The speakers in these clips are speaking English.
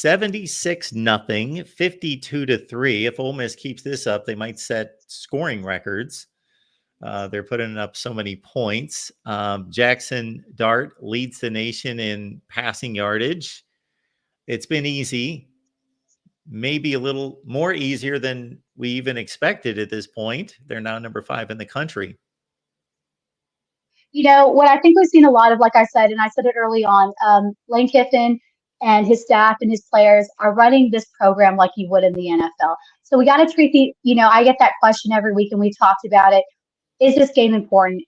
76-0, 52-3. If Ole Miss keeps this up, they might set scoring records. They're putting up so many points. Jackson Dart leads the nation in passing yardage. It's been easy, maybe a little more easier than we even expected at this point. They're now number 5 in the country. What I think we've seen a lot of, like I said, and I said it early on, Lane Kiffin and his staff and his players are running this program like you would in the NFL. So we got to treat I get that question every week, and we talked about it. Is this game important?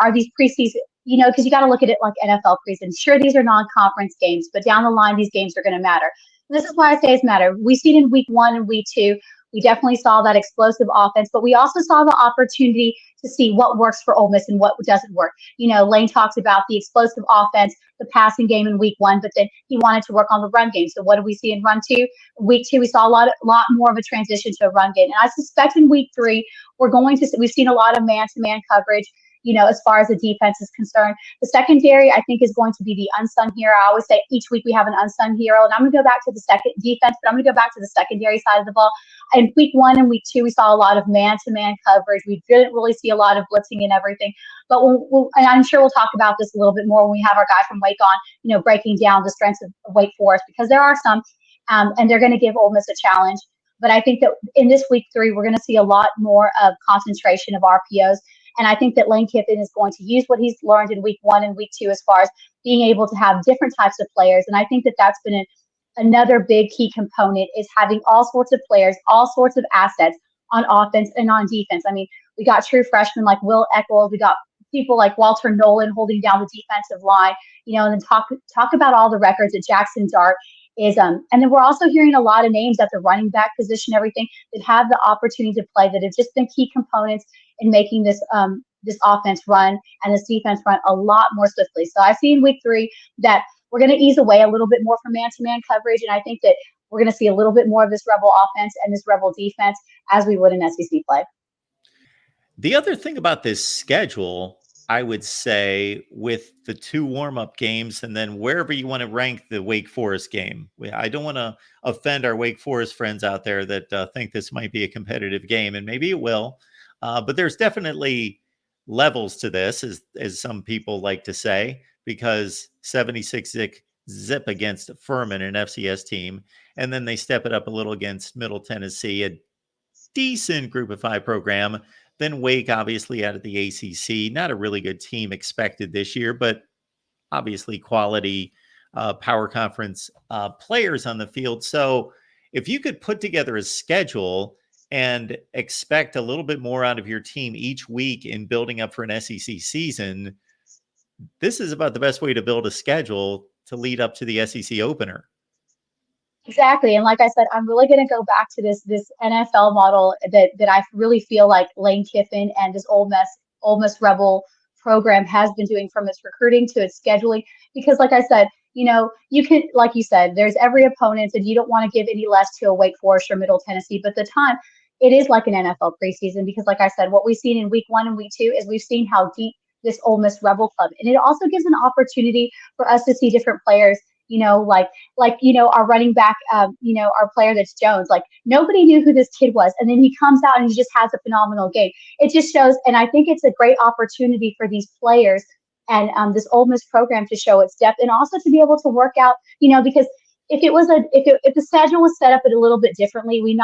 Are these preseason, because you got to look at it like NFL preseason. Sure, these are non-conference games, but down the line, these games are going to matter. And this is why I say it's matter. We see it in week 1 and week 2. We definitely saw that explosive offense, but we also saw the opportunity to see what works for Ole Miss and what doesn't work. Lane talks about the explosive offense, the passing game in week 1, but then he wanted to work on the run game. So what do we see in run 2? Week 2, we saw a lot more of a transition to a run game. And I suspect in week 3, we've seen a lot of man-to-man coverage, as far as the defense is concerned. The secondary, I think, is going to be the unsung hero. I always say each week we have an unsung hero, and I'm going to go back to the second defense, but I'm going to go back to the secondary side of the ball. In week 1 and week 2, we saw a lot of man-to-man coverage. We didn't really see a lot of blitzing and everything. But and I'm sure we'll talk about this a little bit more when we have our guy from Wake on, breaking down the strengths of Wake Forest, because there are some, and they're going to give Ole Miss a challenge. But I think that in this week 3, we're going to see a lot more of concentration of RPOs. And I think that Lane Kiffin is going to use what he's learned in week 1 and week 2 as far as being able to have different types of players. And I think that that's been another big key component, is having all sorts of players, all sorts of assets on offense and on defense. I mean, we got true freshmen like Will Eccles. We got people like Walter Nolan holding down the defensive line, and then talk about all the records that Jackson Dart is. And then we're also hearing a lot of names at the running back position, everything, that have the opportunity to play, that have just been key components in making this offense run and this defense run a lot more swiftly. So I see in week 3 that we're going to ease away a little bit more from man-to-man coverage, and I think that we're going to see a little bit more of this Rebel offense and this Rebel defense as we would in SEC play. The other thing about this schedule, I would say, with the 2 warm-up games and then wherever you want to rank the Wake Forest game, I don't want to offend our Wake Forest friends out there that think this might be a competitive game, and maybe it will. But there's definitely levels to this, as some people like to say, because 76 zip against Furman, an FCS team, and then they step it up a little against Middle Tennessee, a decent Group of 5 program. Then Wake, obviously, out of the ACC, not a really good team expected this year, but obviously quality power conference players on the field. So if you could put together a schedule and expect a little bit more out of your team each week in building up for an SEC season, this is about the best way to build a schedule to lead up to the SEC opener. Exactly. And like I said, I'm really going to go back to this NFL model that I really feel like Lane Kiffin and this Ole Miss Rebel program has been doing, from its recruiting to its scheduling. Because like I said, you can, like you said, there's every opponent, and you don't want to give any less to a Wake Forest or Middle Tennessee. But the time, it is like an NFL preseason, because like I said, what we've seen in week 1 and week 2 is we've seen how deep this Ole Miss Rebel club. And it also gives an opportunity for us to see different players, like our running back, our player that's Jones. Like, nobody knew who this kid was, and then he comes out and he just has a phenomenal game. It just shows, and I think it's a great opportunity for these players and this Ole Miss program to show its depth, and also to be able to work out, because if the schedule was set up a little bit differently, we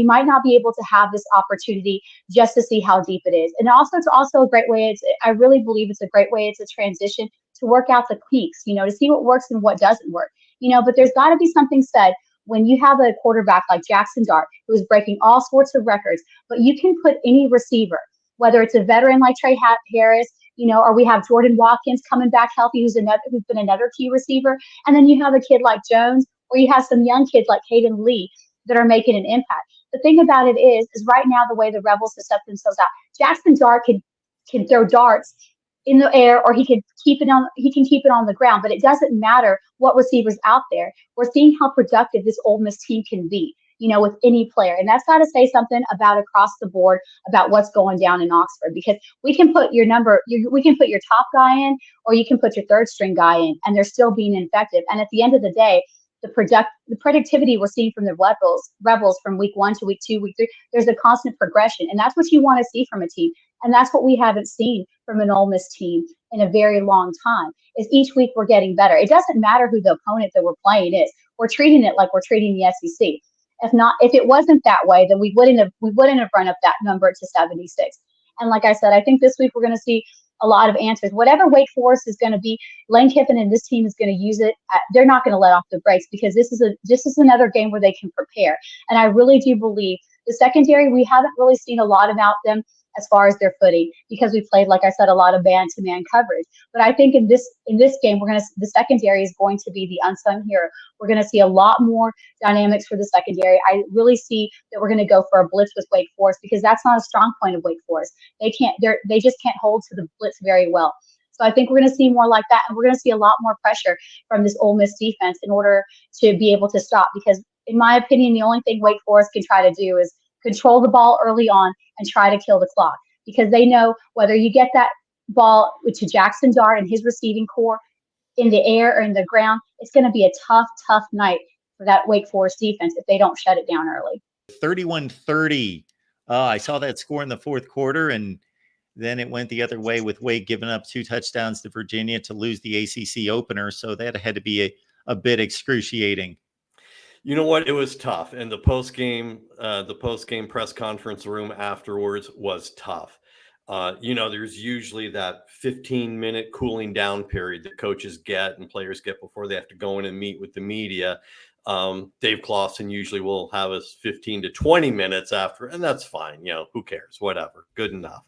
might not be able to have this opportunity just to see how deep it is. And also, it's also a great way. I really believe it's a great way. It's a transition to work out the kinks, to see what works and what doesn't work, but there's got to be something said when you have a quarterback like Jackson Dart, who is breaking all sorts of records, but you can put any receiver, whether it's a veteran like Trey Harris, or we have Jordan Watkins coming back healthy, who's been another key receiver. And then you have a kid like Jones, or you have some young kids like Caden Lee that are making an impact. The thing about it is right now, the way the Rebels have set themselves out, Jackson Dart can throw darts in the air, or he can keep it on the ground, but it doesn't matter what receiver's out there. We're seeing how productive this Ole Miss team can be, with any player. And that's got to say something about across the board about what's going down in Oxford, because we can put your top guy in, or you can put your third string guy in, and they're still being effective. And at the end of the day, the productivity we're seeing from the rebels from week 1 to week 2, week 3. There's a constant progression, and that's what you want to see from a team. And that's what we haven't seen from an Ole Miss team in a very long time. Is each week we're getting better. It doesn't matter who the opponent that we're playing is. We're treating it like we're treating the SEC. If it wasn't that way, then we wouldn't have run up that number to 76. And like I said, I think this week we're going to see a lot of answers. Whatever Wake Forest is going to be, Lane Kiffin and this team is going to use it. They're not going to let off the brakes, because this is another game where they can prepare. And I really do believe the secondary, we haven't really seen a lot about them as far as their footing, because we played, like I said, a lot of man-to-man coverage. But I think in this game, the secondary is going to be the unsung hero. We're going to see a lot more dynamics for the secondary. I really see that we're going to go for a blitz with Wake Forest, because that's not a strong point of Wake Forest. They just can't hold to the blitz very well. So I think we're going to see more like that, and we're going to see a lot more pressure from this Ole Miss defense in order to be able to stop. Because in my opinion, the only thing Wake Forest can try to do is control the ball early on and try to kill the clock, because they know whether you get that ball to Jackson Dart and his receiving core in the air or in the ground, it's going to be a tough night for that Wake Forest defense if they don't shut it down early. 31-30. I saw that score in the fourth quarter, and then it went the other way with Wake giving up 2 touchdowns to Virginia to lose the ACC opener. So that had to be a bit excruciating. You know what? It was tough. And the post-game press conference room afterwards was tough. There's usually that 15-minute cooling down period that coaches get and players get before they have to go in and meet with the media. Dave Clawson usually will have us 15 to 20 minutes after, and that's fine. Who cares? Whatever. Good enough.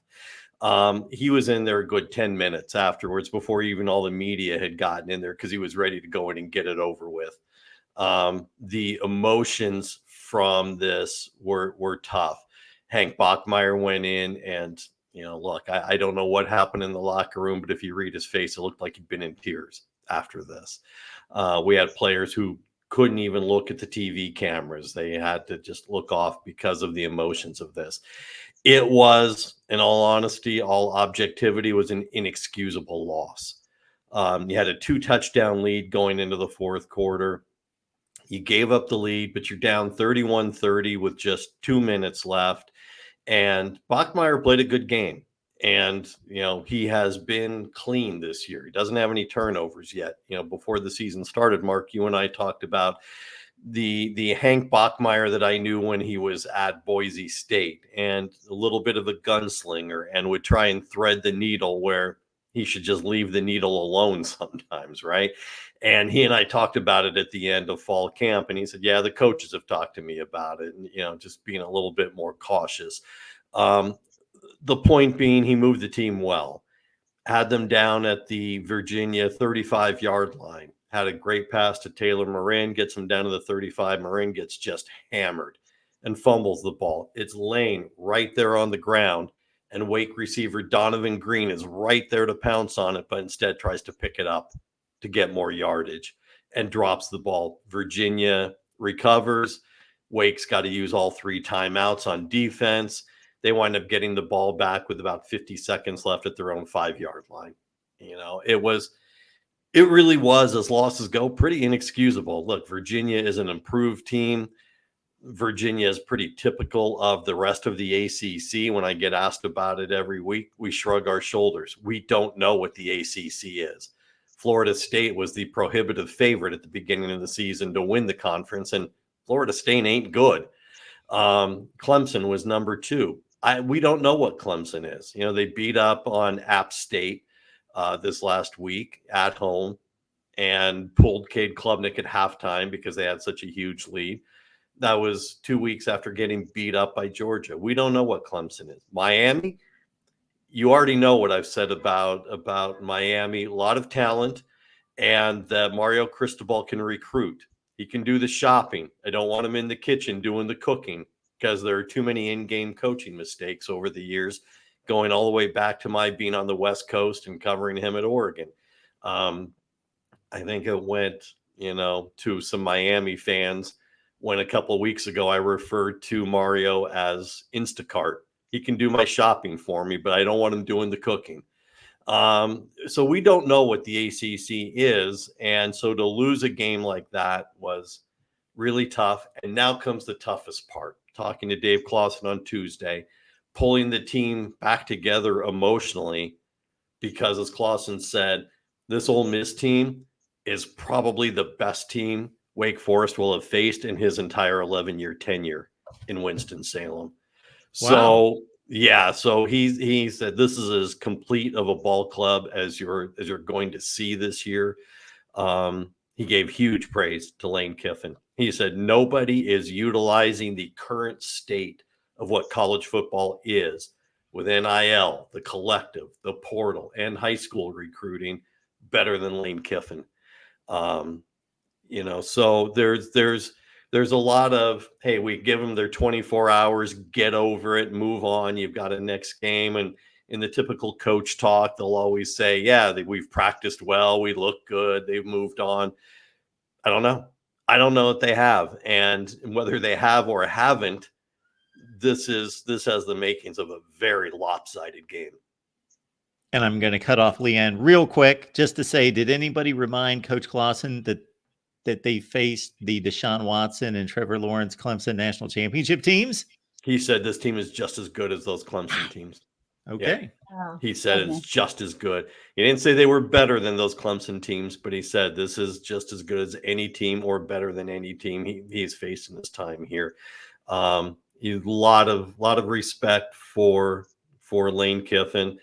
He was in there a good 10 minutes afterwards before even all the media had gotten in there, because he was ready to go in and get it over with. The emotions from this were tough. Hank Bachmeier went in and, look, I don't know what happened in the locker room, but if you read his face, it looked like he'd been in tears after this. We had players who couldn't even look at the TV cameras. They had to just look off because of the emotions of this. It was, in all honesty, all objectivity, was an inexcusable loss. You had a 2-touchdown lead going into the fourth quarter. You gave up the lead, but you're down 31-30 with just 2 minutes left. And Bachmeier played a good game. And, he has been clean this year. He doesn't have any turnovers yet. Before the season started, Mark, you and I talked about the Hank Bachmeier that I knew when he was at Boise State, and a little bit of a gunslinger, and would try and thread the needle where he should just leave the needle alone sometimes, right? And he and I talked about it at the end of fall camp, and he said, yeah, the coaches have talked to me about it, and, just being a little bit more cautious. The point being, he moved the team well, had them down at the Virginia 35-yard line, had a great pass to Taylor Morin, gets him down to the 35. Morin gets just hammered and fumbles the ball. It's Lane right there on the ground, and Wake receiver Donovan Green is right there to pounce on it, but instead tries to pick it up to get more yardage and drops the ball. Virginia recovers. Wake's got to use all 3 timeouts on defense. They wind up getting the ball back with about 50 seconds left at their own 5-yard line. It really was, as losses go, pretty inexcusable. Look, Virginia is an improved team. Virginia is pretty typical of the rest of the ACC. When I get asked about it every week, we shrug our shoulders. We don't know what the ACC is. Florida State was the prohibitive favorite at the beginning of the season to win the conference, and Florida State ain't good. Clemson was number 2. We don't know what Clemson is. They beat up on App State this last week at home and pulled Cade Klubnik at halftime because they had such a huge lead. That was 2 weeks after getting beat up by Georgia. We don't know what Clemson is. Miami, you already know what I've said about Miami. A lot of talent, and that Mario Cristobal can recruit. He can do the shopping. I don't want him in the kitchen doing the cooking, because there are too many in-game coaching mistakes over the years, going all the way back to my being on the West Coast and covering him at Oregon. I think it went, to some Miami fans when a couple of weeks ago I referred to Mario as Instacart. He can do my shopping for me, but I don't want him doing the cooking. So we don't know what the ACC is. And so to lose a game like that was really tough. And now comes the toughest part. Talking to Dave Clawson on Tuesday, pulling the team back together emotionally, because as Clawson said, this Ole Miss team is probably the best team Wake Forest will have faced in his entire 11-year tenure in Winston-Salem. Wow. So yeah, so he said this is as complete of a ball club as you're going to see this year. He gave huge praise to Lane Kiffin. He said nobody is utilizing the current state of what college football is with NIL, the collective, the portal, and high school recruiting better than Lane Kiffin. So there's a lot of, hey, we give them their 24 hours, get over it, move on. You've got a next game. And in the typical coach talk, they'll always say, yeah, we've practiced well. We look good. They've moved on. I don't know. I don't know if they have. And whether they have or haven't, this has the makings of a very lopsided game. And I'm going to cut off Leanne real quick just to say, did anybody remind Coach Clawson that they faced the Deshaun Watson and Trevor Lawrence Clemson national championship teams? He said this team is just as good as those Clemson teams. Okay. Oh, He said goodness. it's just as good. He didn't say they were better than those Clemson teams, but he said this is just as good as any team or better than any team he's faced in his time here. A lot of respect for Lane Kiffin.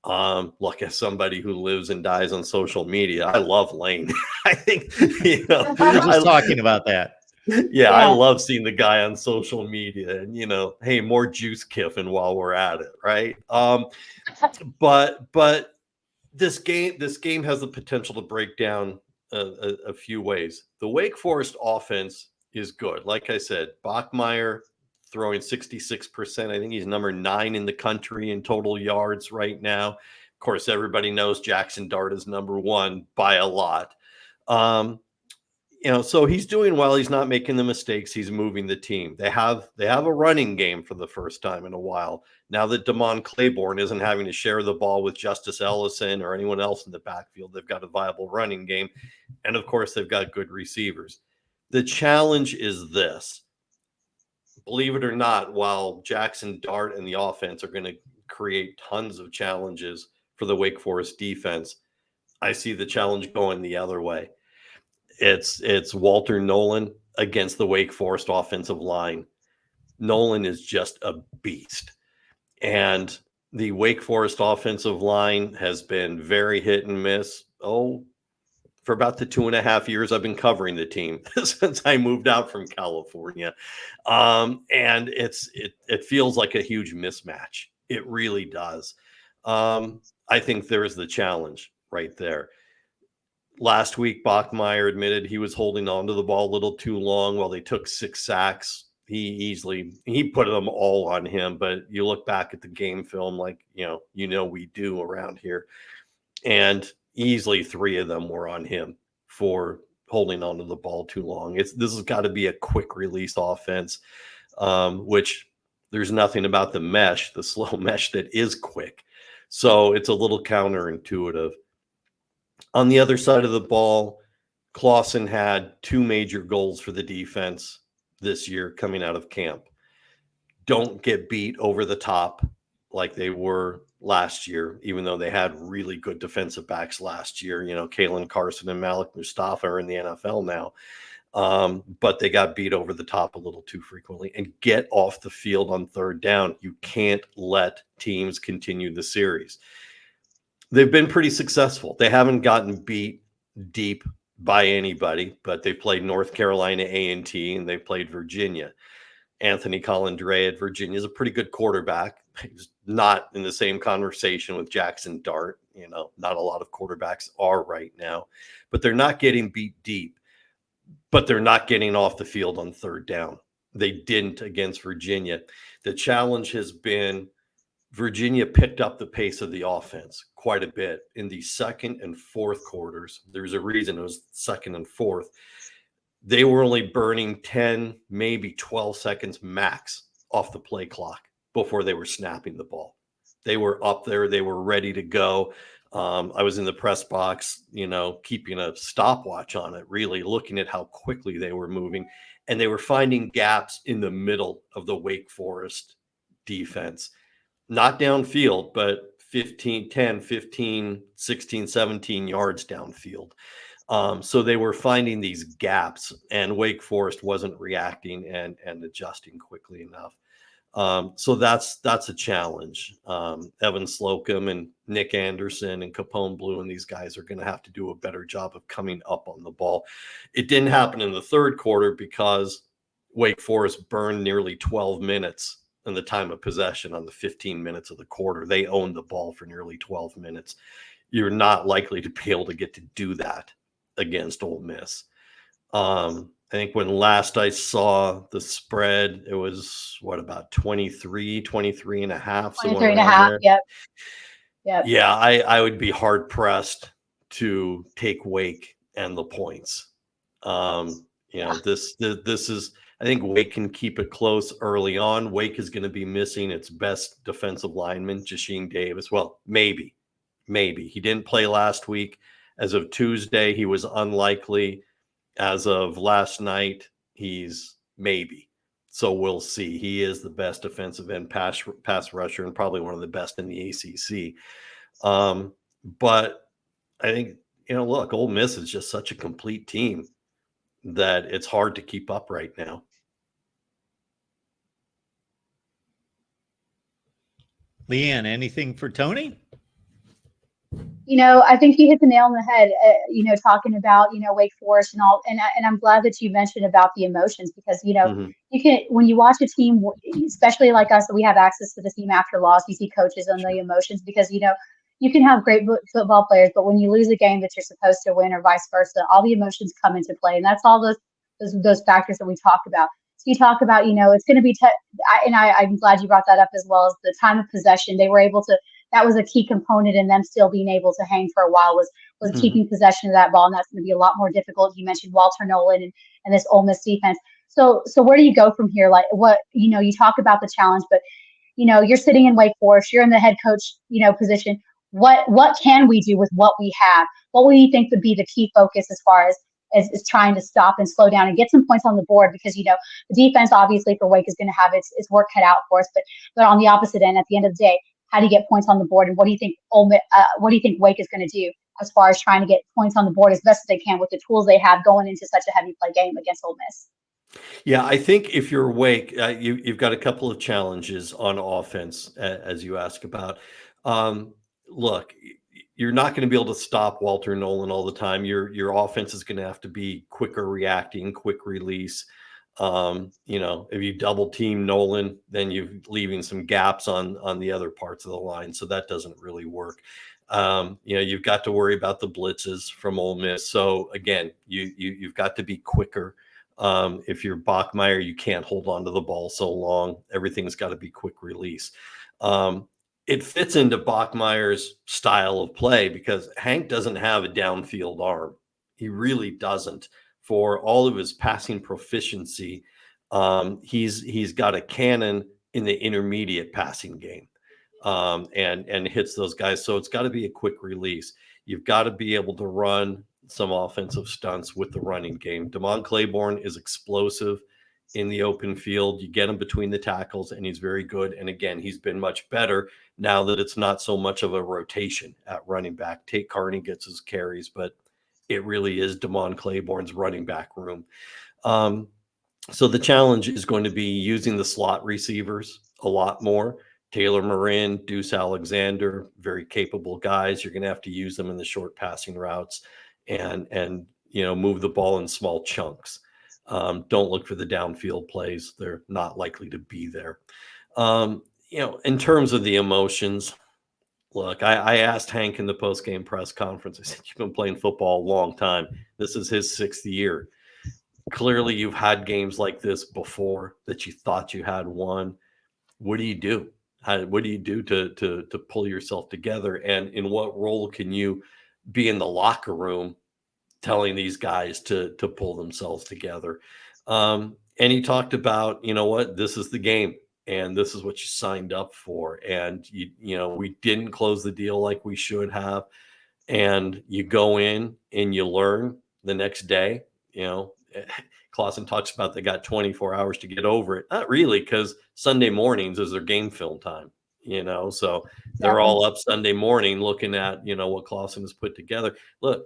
Look, as somebody who lives and dies on social media, I love Lane. I think I was just talking about that. Yeah, I love seeing the guy on social media, and hey, more juice Kiffin while we're at it, right? But this game has the potential to break down a few ways. The Wake Forest offense is good. Like I said, Bachmeier throwing 66%. I think he's number 9 in the country in total yards right now. Of course, everybody knows Jackson Dart is number 1 by a lot. So he's doing well. He's not making the mistakes. He's moving the team. They have a running game for the first time in a while. Now that Damon Claiborne isn't having to share the ball with Justice Ellison or anyone else in the backfield, they've got a viable running game. And of course, they've got good receivers. The challenge is this. Believe it or not, while Jackson Dart and the offense are going to create tons of challenges for the Wake Forest defense, I see the challenge going the other way. It's Walter Nolan against the Wake Forest offensive line. Nolan is just a beast. And the Wake Forest offensive line has been very hit and miss. For about the 2.5 years I've been covering the team since I moved out from California. And it feels like a huge mismatch. It really does. I think there is the challenge right there. Last week, Bachmeier admitted he was holding on to the ball a little too long while they took 6 sacks. He put them all on him, but you look back at the game film like, we do around here, and easily 3 of them were on him for holding on to the ball too long. This has got to be a quick release offense, which there's nothing about the slow mesh that is quick. So it's a little counterintuitive. On the other side of the ball, Clawson had 2 major goals for the defense this year coming out of camp. Don't get beat over the top like they were last year, even though they had really good defensive backs last year. Kalen Carson and Malik Mustafa are in the NFL now. But they got beat over the top a little too frequently. And get off the field on 3rd down. You can't let teams continue the series. They've been pretty successful. They haven't gotten beat deep by anybody, but they played North Carolina A&T and they played Virginia. Anthony Colandre at Virginia is a pretty good quarterback. He's not in the same conversation with Jackson Dart. Not a lot of quarterbacks are right now, but they're not getting beat deep, but they're not getting off the field on 3rd down. They didn't against Virginia. The challenge has been Virginia picked up the pace of the offense quite a bit in the 2nd and 4th quarters. There's a reason it was 2nd and 4th. They were only burning 10, maybe 12 seconds max off the play clock before they were snapping the ball. They were up there. They were ready to go. I was in the press box, keeping a stopwatch on it, really looking at how quickly they were moving. And they were finding gaps in the middle of the Wake Forest defense, not downfield, but 15, 10, 15, 16, 17 yards downfield. So they were finding these gaps, and Wake Forest wasn't reacting and adjusting quickly enough. So that's a challenge. Evan Slocum and Nick Anderson and Capone Blue and these guys are going to have to do a better job of coming up on the ball. It didn't happen in the third quarter because Wake Forest burned nearly 12 minutes in the time of possession on the 15 minutes of the quarter. They owned the ball for nearly 12 minutes. You're not likely to be able to get to do that against Ole Miss. I think when last I saw the spread, it was about 23 and a half. 23 and a half. Yep. Yeah, I would be hard pressed to take Wake and the points. This is, I think Wake can keep it close early on. Wake is going to be missing its best defensive lineman, Jasheen Davis. Well, maybe. He didn't play last week. As of Tuesday, he was unlikely. As of last night, he's maybe. So we'll see. He is the best defensive end pass rusher and probably one of the best in the ACC. But I think, look, Ole Miss is just such a complete team that it's hard to keep up right now. Leanne, anything for Tony? I think you hit the nail on the head, talking about, Wake Forest and all. And I'm glad that you mentioned about the emotions because, you can, when you watch a team, especially like us, we have access to the team after loss, you see coaches on the emotions because, you can have great football players, but when you lose a game that you're supposed to win or vice versa, all the emotions come into play. And that's all those factors that we talk about. So you talk about, it's going to be, I'm glad you brought that up as well as the time of possession. They were able to, that was a key component in them still being able to hang for a while was keeping possession of that ball. And that's going to be a lot more difficult. You mentioned Walter Nolan and this Ole Miss defense. So where do you go from here? Like what, you talk about the challenge, but you're sitting in Wake Forest, you're in the head coach, position. What can we do with what we have? What do you think would be the key focus as far as trying to stop and slow down and get some points on the board? Because, the defense obviously for Wake is going to have its work cut out for us, but on the opposite end, at the end of the day, how do you get points on the board? And what do you think Wake is going to do as far as trying to get points on the board as best as they can with the tools they have going into such a heavy play game against Ole Miss? Yeah, I think if you're Wake, you've got a couple of challenges on offense, as you ask about. Look, you're not going to be able to stop Walter Nolan all the time. Your offense is going to have to be quicker reacting, quick release. If you double team Nolan, then you're leaving some gaps on the other parts of the line. So that doesn't really work. You've got to worry about the blitzes from Ole Miss. So again, you've got to be quicker. If you're Bachmeier, you can't hold on to the ball so long. Everything's got to be quick release. It fits into Bachmeier's style of play because Hank doesn't have a downfield arm. He really doesn't. For all of his passing proficiency, he's got a cannon in the intermediate passing game, and hits those guys. So it's got to be a quick release. You've got to be able to run some offensive stunts with the running game. Damon Claiborne is explosive in the open field. You get him between the tackles, and he's very good. And again, he's been much better now that it's not so much of a rotation at running back. Tate Carney gets his carries, but it really is Damon Claiborne's running back room. So the challenge is going to be using the slot receivers a lot more. Taylor Marin, Deuce Alexander, very capable guys. You're going to have to use them in the short passing routes and move the ball in small chunks. Don't look for the downfield plays. They're not likely to be there. In terms of the emotions, look, I asked Hank in the post-game press conference, I said, you've been playing football a long time. This is his 6th year. Clearly, you've had games like this before that you thought you had won. What do you do? What do you do to pull yourself together? And in what role can you be in the locker room telling these guys to pull themselves together? And he talked about, this is the game. And this is what you signed up for. And, we didn't close the deal like we should have. and you go in and you learn the next day. Clausen talks about they got 24 hours to get over it. Not really, because Sunday mornings is their game film time, so they're Exactly. all up Sunday morning looking at, what Clausen has put together. Look,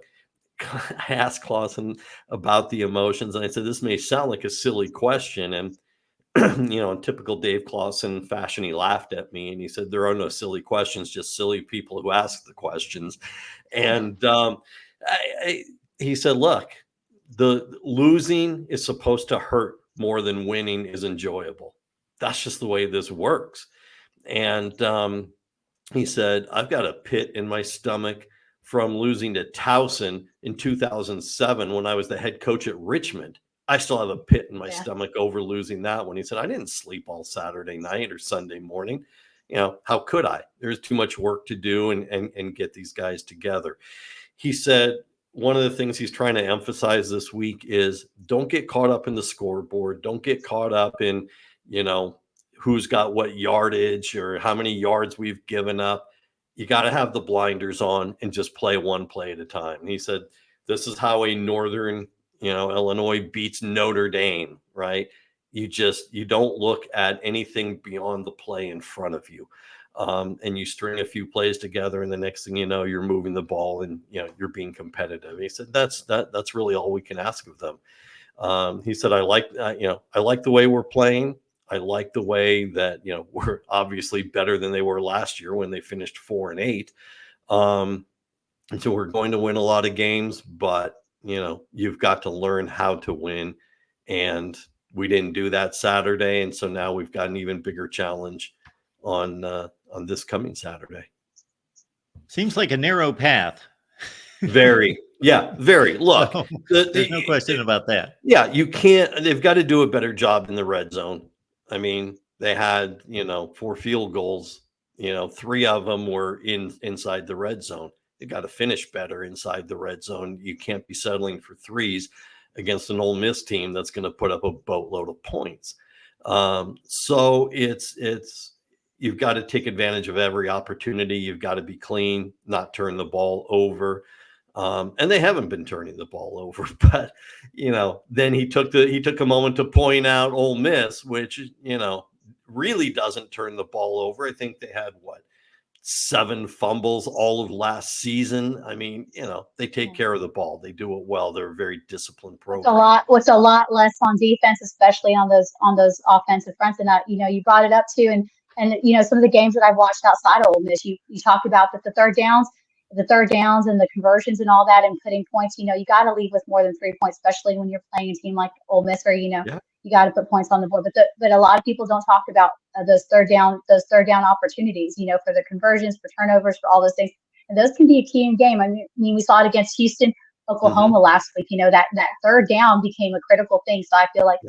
I asked Clausen about the emotions, and I said, this may sound like a silly question. And, in typical Dave Clausen fashion, he laughed at me and he said, there are no silly questions, just silly people who ask the questions. And he said, look, the losing is supposed to hurt more than winning is enjoyable. That's just the way this works. And he said, I've got a pit in my stomach from losing to Towson in 2007 when I was the head coach at Richmond. I still have a pit in my stomach over losing that one. He said, I didn't sleep all Saturday night or Sunday morning. How could I? There's too much work to do and get these guys together. He said, one of the things he's trying to emphasize this week is don't get caught up in the scoreboard. Don't get caught up in, who's got what yardage or how many yards we've given up. You got to have the blinders on and just play one play at a time. And he said, this is how a Northern, Illinois beats Notre Dame, right? You don't look at anything beyond the play in front of you. And you string a few plays together, and the next thing you know, you're moving the ball and you're being competitive. He said that's really all we can ask of them. He said, I like the way we're playing. I like the way that we're obviously better than they were last year when they finished 4-8. And so we're going to win a lot of games, but you've got to learn how to win. And we didn't do that Saturday, and so now we've got an even bigger challenge on this coming Saturday. Seems like a narrow path. Very. Yeah, very. Look, So, there's no question about that. Yeah, they've got to do a better job in the red zone. I mean, they had, 4 field goals, 3 of them were inside the red zone. They got to finish better inside the red zone. You can't be settling for threes against an Ole Miss team that's going to put up a boatload of points. So you've got to take advantage of every opportunity. You've got to be clean, not turn the ball over. And they haven't been turning the ball over, but then he took a moment to point out Ole Miss, which really doesn't turn the ball over. I think they had 7 fumbles all of last season. I mean, they take care of the ball. They do it well. They're a very disciplined program. What's a lot less on defense, especially on those offensive fronts. And you brought it up too, and some of the games that I've watched outside of Ole Miss, you talked about the third downs and the conversions and all that, and putting points. You got to leave with more than 3 points, especially when you're playing a team like Ole Miss, where you got to put points on the board. But a lot of people don't talk about those third down opportunities. For the conversions, for turnovers, for all those things, and those can be a key in game. I mean, we saw it against Houston, Oklahoma last week. That third down became a critical thing. So I feel like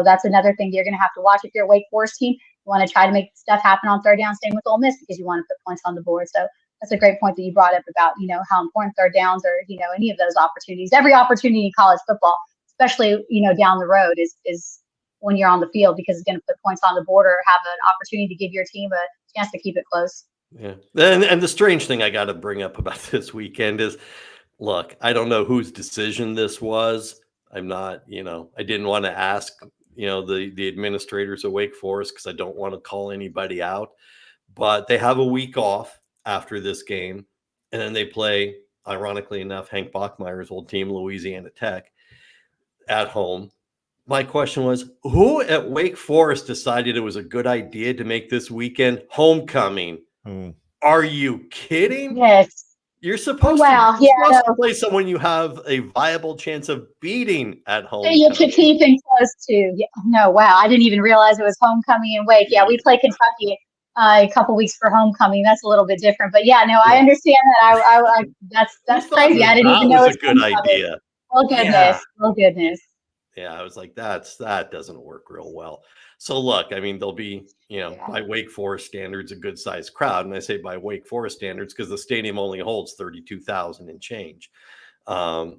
that's another thing you're going to have to watch if you're a Wake Forest team. You want to try to make stuff happen on third down, same with Ole Miss, because you want to put points on the board. So that's a great point that you brought up about, how important third downs are, any of those opportunities. Every opportunity in college football, especially, down the road is when you're on the field, because it's going to put points on the board or have an opportunity to give your team a chance to keep it close. Yeah. And the strange thing I got to bring up about this weekend is, look, I don't know whose decision this was. I'm not, I didn't want to ask, the administrators of Wake Forest, because I don't want to call anybody out, but they have a week off after this game. And then they play, ironically enough, Hank Bachmeier's old team, Louisiana Tech, at home. My question was, who at Wake Forest decided it was a good idea to make this weekend homecoming? Are you kidding? Yes. You're supposed to play someone you have a viable chance of beating at home. So you could keep in close to. Yeah, no, wow. I didn't even realize it was homecoming in Wake. Yeah, we play Kentucky a couple weeks for homecoming. That's a little bit different. But yeah, no, I understand that. That's crazy. I didn't even know it was a good idea. Oh goodness. Oh goodness. Yeah, I was like, that doesn't work real well. So look, I mean, there'll be, by Wake Forest standards, a good sized crowd. And I say by Wake Forest standards because the stadium only holds 32,000 and change. And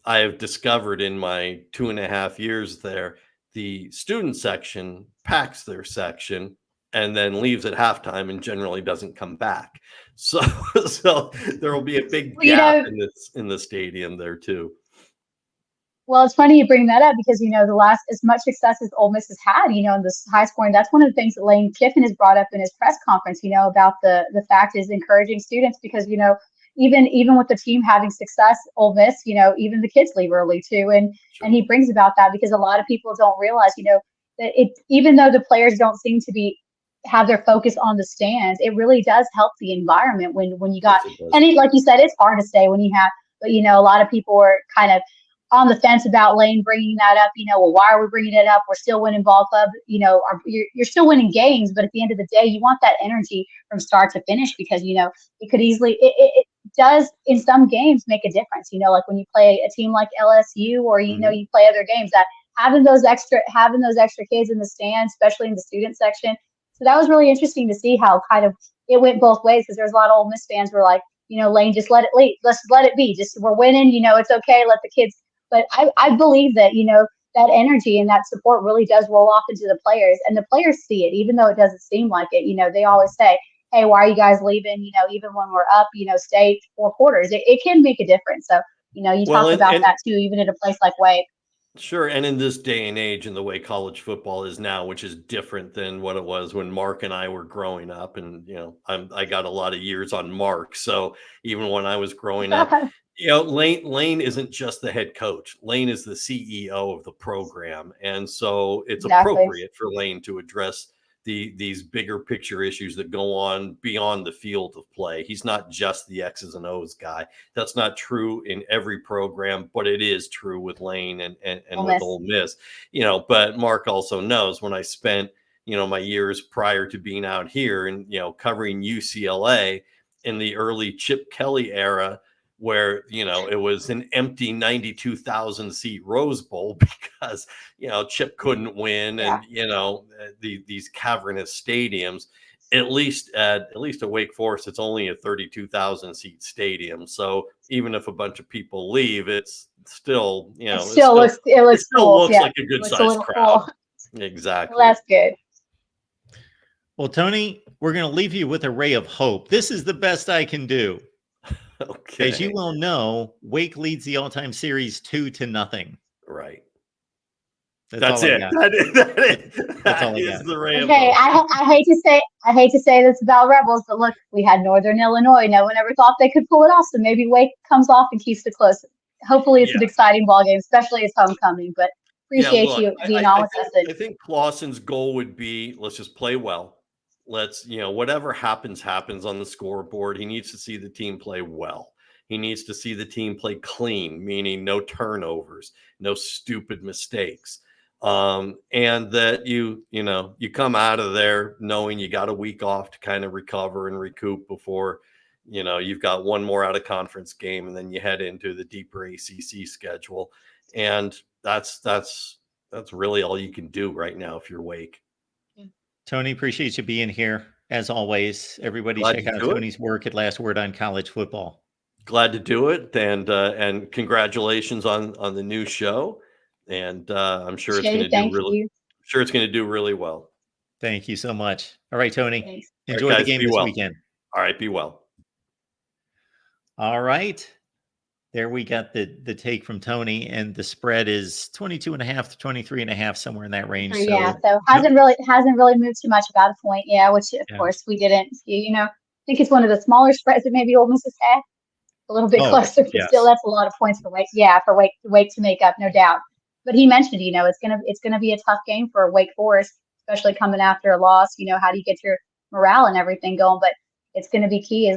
I have discovered in my 2.5 years there, the student section packs their section and then leaves at halftime and generally doesn't come back. So so there will be a big Well, gap in the stadium there too. well, it's funny you bring that up because, the last, as much success as Ole Miss has had, in this high scoring, that's one of the things that Lane Kiffin has brought up in his press conference, about the fact is encouraging students because, even with the team having success, Ole Miss, even the kids leave early too. And he brings about that because a lot of people don't realize, that even though the players don't seem to have their focus on the stands, it really does help the environment when you got, Yes, it does. and like you said, it's hard to say when you have, but, a lot of people are kind of on the fence about Lane bringing that up. Well, why are we bringing it up? We're still winning ball club. You're still winning games, but at the end of the day, you want that energy from start to finish because it could easily it does in some games make a difference. Like when you play a team like LSU or you play other games, that having those extra kids in the stands, especially in the student section. So that was really interesting to see how kind of it went both ways because there's a lot of Ole Miss fans who were like, Lane, just let it lead. Let's let it be. Just we're winning. It's okay. Let the kids. But I believe that, that energy and that support really does roll off into the players and the players see it, even though it doesn't seem like it. They always say, hey, why are you guys leaving? Even when we're up, stay 4 quarters. It can make a difference. So, you talk about that too, even in a place like Wake. Sure. And in this day and age, and the way college football is now, which is different than what it was when Mark and I were growing up. And, I got a lot of years on Mark. So even when I was growing up, Lane isn't just the head coach. Lane is the CEO of the program. And so it's appropriate for Lane to address these bigger picture issues that go on beyond the field of play. He's not just the X's and O's guy. That's not true in every program, but it is true with Lane and with Ole Miss. But Mark also knows when I spent, my years prior to being out here and, covering UCLA in the early Chip Kelly era, where it was an empty 92,000 seat Rose Bowl because Chip couldn't win, and these cavernous stadiums. At least at Wake Forest, it's only a 32,000 seat stadium. So even if a bunch of people leave, it's still it still looks like a good sized crowd. Full. Exactly. Well, that's good. Well, Tony, we're going to leave you with a ray of hope. This is the best I can do. Okay. As you well know, Wake leads the all-time series 2-0. Right. That's it. That's all I got. The ray of hope. I hate to say this about Rebels, but look, we had Northern Illinois. No one ever thought they could pull it off. So maybe Wake comes off and keeps it close. Hopefully, it's an exciting ball game, especially as homecoming. But appreciate you being on with us. I think Clawson's goal would be let's just play well. Let's, whatever happens on the scoreboard. He needs to see the team play well. He needs to see the team play clean, meaning no turnovers, no stupid mistakes. And that you come out of there knowing you got a week off to kind of recover and recoup before, you've got one more out of conference game and then you head into the deeper ACC schedule. And that's really all you can do right now if you're Wake. Tony, appreciate you being here. As always, everybody check out Tony's work at Last Word on College Football. Glad to do it. And congratulations on the new show. And I'm sure it's going to do really well. Thank you so much. All right, Tony. Thanks. Enjoy the game this weekend. All right, be well. All right. There we got the take from Tony, and the spread is 22.5 to 23.5, somewhere in that range. So hasn't really moved too much, about a point. Yeah, which of course we didn't see. I think it's one of the smaller spreads that maybe Ole Miss has had. A little bit closer, but still, that's a lot of points for Wake. Yeah, for Wake to make up, no doubt. But he mentioned, it's gonna be a tough game for Wake Forest, especially coming after a loss. How do you get your morale and everything going? But it's gonna be key.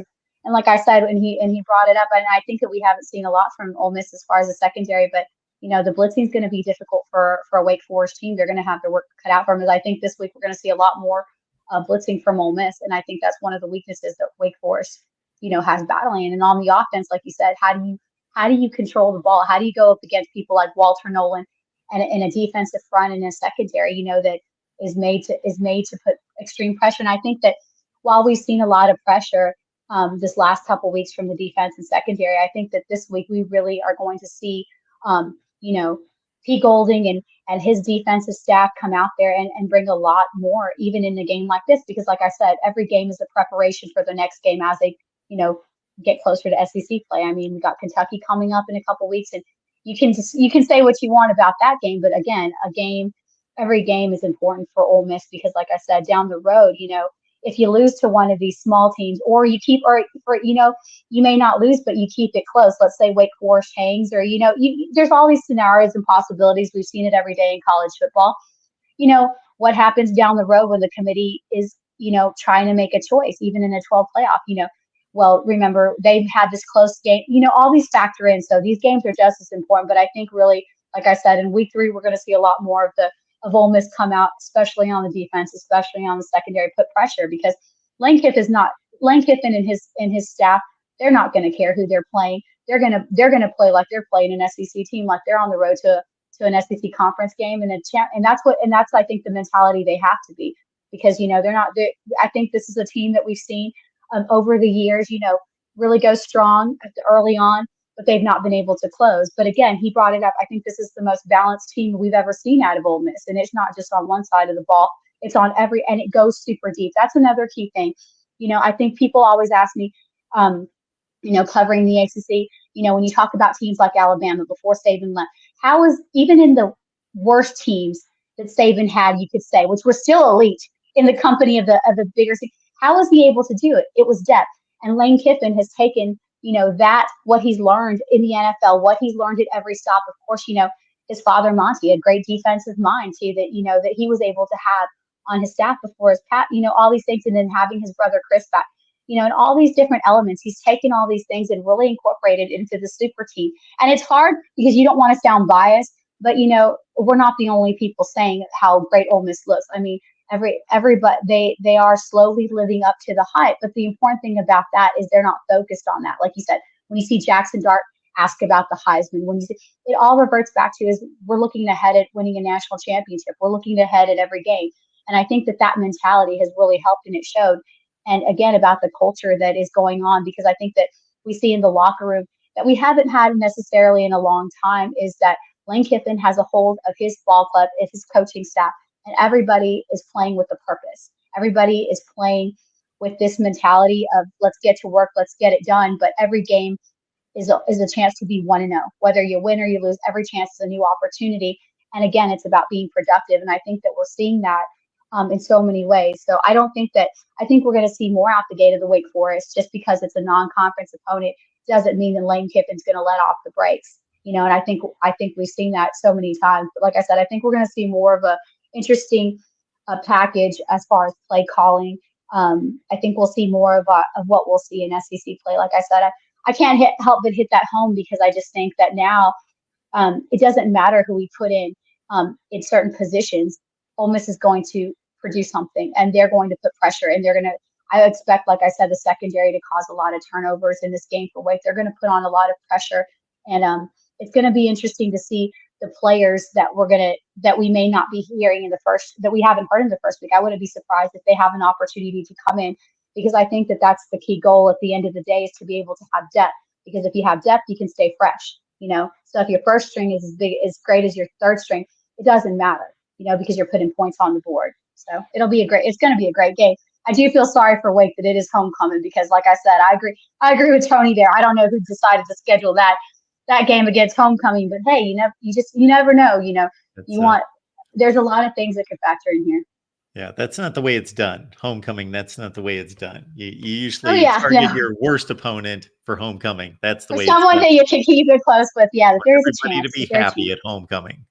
And like I said, and he brought it up, and I think that we haven't seen a lot from Ole Miss as far as the secondary, but the blitzing is going to be difficult for a Wake Forest team. They're going to have their work cut out for them. I think this week we're going to see a lot more blitzing from Ole Miss, and I think that's one of the weaknesses that Wake Forest, has battling. And on the offense, like you said, how do you control the ball? How do you go up against people like Walter Nolan and in a defensive front and a secondary, that is made to put extreme pressure? And I think that while we've seen a lot of pressure this last couple weeks from the defense and secondary, I think that this week we really are going to see, Pete Golding and his defensive staff come out there and bring a lot more, even in a game like this, because like I said, every game is a preparation for the next game as they, get closer to SEC play. I mean, we got Kentucky coming up in a couple weeks, and you can say what you want about that game, but again, every game is important for Ole Miss because, like I said, down the road, if you lose to one of these small teams, or you may not lose, but you keep it close. Let's say Wake Forest hangs, or there's all these scenarios and possibilities. We've seen it every day in college football. What happens down the road when the committee is trying to make a choice, even in a 12 playoff. Well, remember, they've had this close game. All these factor in. So these games are just as important. But I think really, like I said, in week 3, we're going to see a lot more of Ole Miss come out, especially on the defense, especially on the secondary, put pressure, because Lane Kiffin and his staff, they're not going to care who they're playing. They're gonna play like they're playing an SEC team, like they're on the road to an SEC conference game and that's I think the mentality they have to be, because I think this is a team that we've seen over the years, really go strong early on, but they've not been able to close. But again, he brought it up. I think this is the most balanced team we've ever seen out of Ole Miss, and it's not just on one side of the ball; it's on and it goes super deep. That's another key thing. I think people always ask me, covering the ACC, when you talk about teams like Alabama before Saban left, how is, even in the worst teams that Saban had, you could say, which were still elite in the company of the bigger team, how was he able to do it? It was depth. And Lane Kiffin has taken, what he's learned in the NFL, what he's learned at every stop. Of course, his father, Monty, a great defensive mind too, that he was able to have on his staff before his Pat, all these things. And then having his brother Chris back, and all these different elements, he's taken all these things and really incorporated into the super team. And it's hard because you don't want to sound biased, but, we're not the only people saying how great Ole Miss looks. I mean, everybody, they are slowly living up to the hype. But the important thing about that is they're not focused on that. Like you said, when you see Jackson Dart ask about the Heisman, it all reverts back to is we're looking ahead at winning a national championship. We're looking ahead at every game. And I think that mentality has really helped, and it showed. And again, about the culture that is going on, because I think that we see in the locker room that we haven't had necessarily in a long time, is that Lane Kiffin has a hold of his ball club, of his coaching staff, and everybody is playing with a purpose. Everybody is playing with this mentality of let's get to work, let's get it done. But every game is a chance to be 1-0. Whether you win or you lose, every chance is a new opportunity. And again, it's about being productive. And I think that we're seeing that in so many ways. So I think we're going to see more out the gate of the Wake Forest. Just because it's a non-conference opponent doesn't mean that Lane Kiffin's going to let off the brakes. And I think we've seen that so many times. But like I said, I think we're going to see more of a interesting package as far as play calling. I think we'll see more of what we'll see in SEC play. Like I said, I can't help but hit that home, because I just think that now it doesn't matter who we put in certain positions. Ole Miss is going to produce something, and they're going to put pressure, and I expect, like I said, the secondary to cause a lot of turnovers in this game for Wake. They're going to put on a lot of pressure, and it's going to be interesting to see the players that we may not be hearing that we haven't heard in the first week. I wouldn't be surprised if they have an opportunity to come in, because I think that that's the key goal at the end of the day, is to be able to have depth, because if you have depth, you can stay fresh, so if your first string is as great as your third string, it doesn't matter, because you're putting points on the board. So it's going to be a great game. I do feel sorry for Wake that it is homecoming, because like I said, I agree with Tony there. I don't know who decided to schedule that game against homecoming, but hey, you never know, there's a lot of things that could factor in here. Yeah, that's not the way it's done. Homecoming, that's not the way it's done. You usually target your worst opponent for homecoming. That's the way someone that you can keep it close with. Yeah, there's a chance to be happy at homecoming.